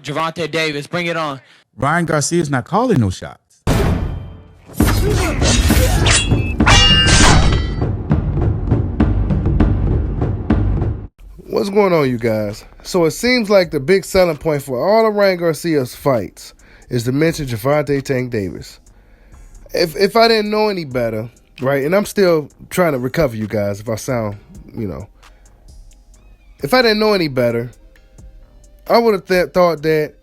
Gervonta Davis, bring it on. Ryan Garcia's not calling no shots. What's going on, you guys? So it seems like the big selling point for all of Ryan Garcia's fights is to mention Gervonta Tank Davis. If I didn't know any better, right, and I'm still trying to recover, you guys, if I sound, if I didn't know any better, I would have thought that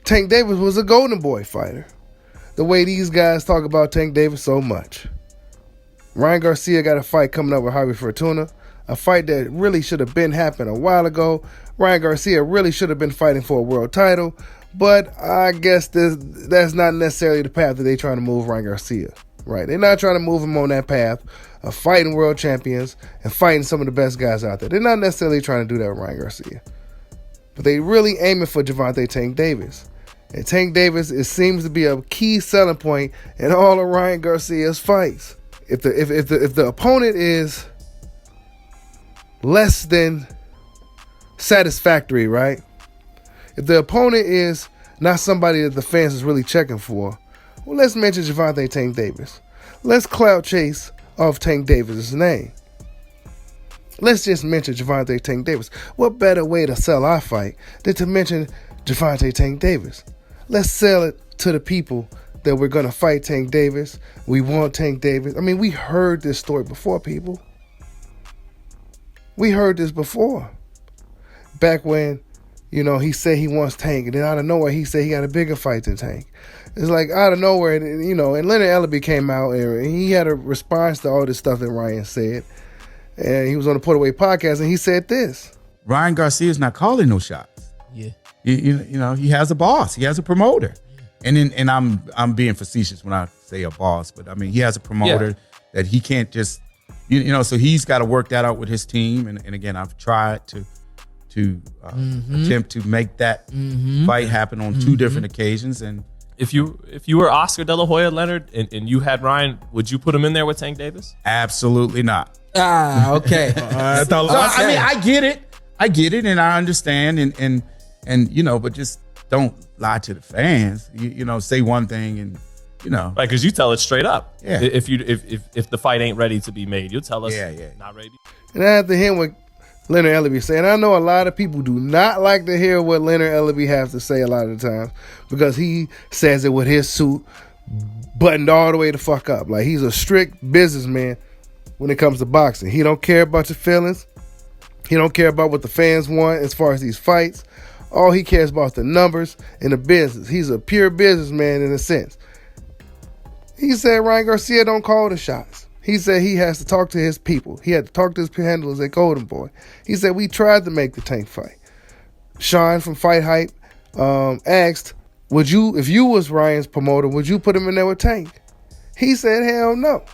Tank Davis was a Golden Boy fighter. The way these guys talk about Tank Davis so much. Ryan Garcia got a fight coming up with Javi Fortuna, a fight that really should have been happening a while ago. Ryan Garcia really should have been fighting for a world title, but I guess that's not necessarily the path that they're trying to move Ryan Garcia, right? They're not trying to move him on that path of fighting world champions and fighting some of the best guys out there. They're not necessarily trying to do that with Ryan Garcia. But they really aiming for Gervonta Tank Davis. And Tank Davis, it seems to be a key selling point in all of Ryan Garcia's fights. If the opponent is less than satisfactory, right? If the opponent is not somebody that the fans is really checking for, well, let's mention Gervonta Tank Davis. Let's clout chase off Tank Davis' name. Let's just mention Gervonta Tank Davis. What better way to sell our fight than to mention Gervonta Tank Davis? Let's sell it to the people that we're going to fight Tank Davis. We want Tank Davis. I mean, we heard this story before, people. We heard this before. Back when, he said he wants Tank, and then out of nowhere, he said he got a bigger fight than Tank. It's like out of nowhere, and Leonard Ellaby came out, and he had a response to all this stuff that Ryan said. And he was on the Put Away podcast, and he said this. Ryan Garcia's not calling no shots. Yeah. He has a boss. He has a promoter. And I'm being facetious when I say a boss, but I mean, he has a promoter that he can't just, so he's got to work that out with his team. And again, I've tried to attempt to make that fight happen on two different occasions. And if you were Oscar De La Hoya, Leonard, and you had Ryan, would you put him in there with Tank Davis? Absolutely not. Okay. I get it, and I understand, and but just don't lie to the fans. Say one thing, and right, because you tell it straight up. Yeah. If the fight ain't ready to be made, you'll tell us. Not ready. And I have to hear what Leonard Ellaby saying. I know a lot of people do not like to hear what Leonard Ellaby has to say a lot of the times because he says it with his suit buttoned all the way the fuck up. Like he's a strict businessman when it comes to boxing. He don't care about your feelings. He don't care about what the fans want as far as these fights. All he cares about is the numbers and the business. He's a pure businessman in a sense. He said Ryan Garcia don't call the shots. He said he has to talk to his people. He had to talk to his handlers at Golden Boy. He said we tried to make the Tank fight. Sean from Fight Hype asked, if you was Ryan's promoter, would you put him in there with Tank? He said hell no.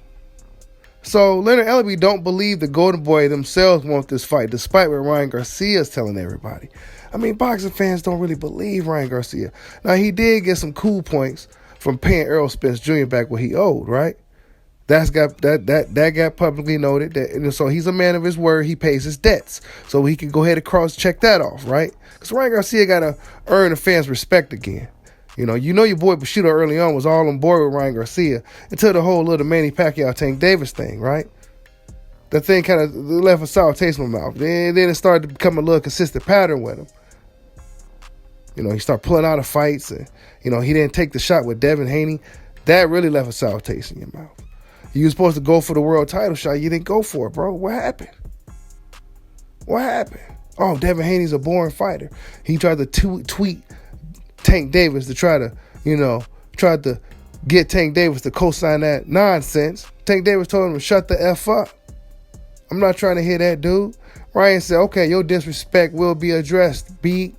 So Leonard Ellaby don't believe the Golden Boy themselves want this fight, despite what Ryan Garcia is telling everybody. I mean, boxing fans don't really believe Ryan Garcia. Now, he did get some cool points from paying Errol Spence Jr. back what he owed, right? That got publicly noted. And so he's a man of his word. He pays his debts. So he can go ahead and cross-check that off, right? Because Ryan Garcia got to earn the fans' respect again. Your boy Bushido early on was all on board with Ryan Garcia until the whole little Manny Pacquiao Tank Davis thing, right? That thing kind of left a sour taste in my mouth. Then it started to become a little consistent pattern with him. He started pulling out of fights, and he didn't take the shot with Devin Haney. That really left a sour taste in your mouth. You were supposed to go for the world title shot. You didn't go for it, bro. What happened? Oh, Devin Haney's a boring fighter. He tried to tweet Tank Davis to try to get Tank Davis to co-sign that nonsense. Tank Davis told him to shut the F up. I'm not trying to hear that, dude. Ryan said, okay, your disrespect will be addressed, B.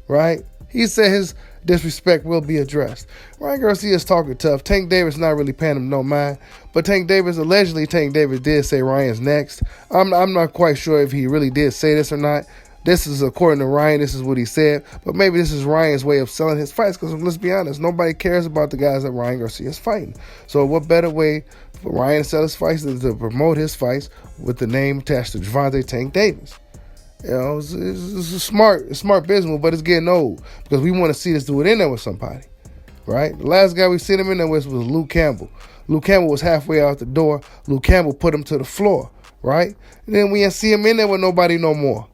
Right? He said his disrespect will be addressed. Ryan Garcia's talking tough. Tank Davis not really paying him no mind. But allegedly Tank Davis did say Ryan's next. I'm not quite sure if he really did say this or not. This is, according to Ryan, this is what he said. But maybe this is Ryan's way of selling his fights. Because let's be honest, nobody cares about the guys that Ryan Garcia is fighting. So what better way for Ryan to sell his fights than to promote his fights with the name attached to Gervonta Tank Davis? You know, it's a smart business move, but it's getting old because we want to see this dude in there with somebody, right? The last guy we seen him in there with was Luke Campbell. Luke Campbell was halfway out the door. Luke Campbell put him to the floor, right? And then we didn't see him in there with nobody no more.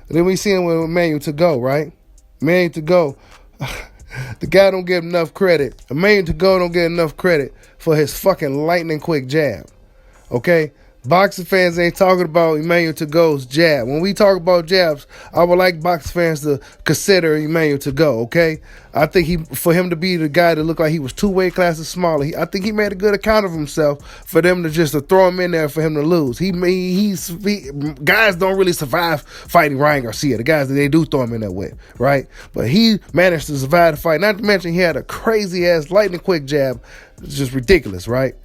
And then we see him with Emmanuel to go, right? Emmanuel to go. The guy don't get enough credit. Emmanuel to go don't get enough credit for his fucking lightning quick jab. Okay? Boxing fans ain't talking about Emmanuel to go's jab. When we talk about jabs, I would like boxing fans to consider Emmanuel to go, okay? I think for him to be the guy that looked like he was 2 weight classes smaller, I think he made a good account of himself for them to just throw him in there for him to lose. Guys don't really survive fighting Ryan Garcia, the guys that they do throw him in there with, right? But he managed to survive the fight. Not to mention he had a crazy-ass lightning quick jab. It's just ridiculous, right?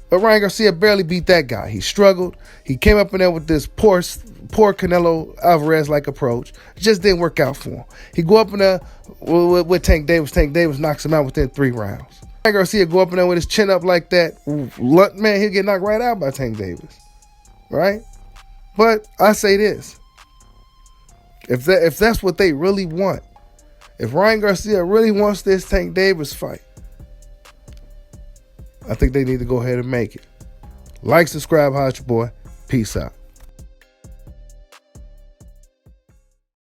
But Ryan Garcia barely beat that guy. He struggled. He came up in there with this poor Canelo Alvarez-like approach. It just didn't work out for him. He go up in there with Tank Davis. Tank Davis knocks him out within 3 rounds. Ryan Garcia go up in there with his chin up like that. Man, he'll get knocked right out by Tank Davis. Right? But I say this. If that's what they really want, if Ryan Garcia really wants this Tank Davis fight, I think they need to go ahead and make it. Like, subscribe, hot your boy. Peace out.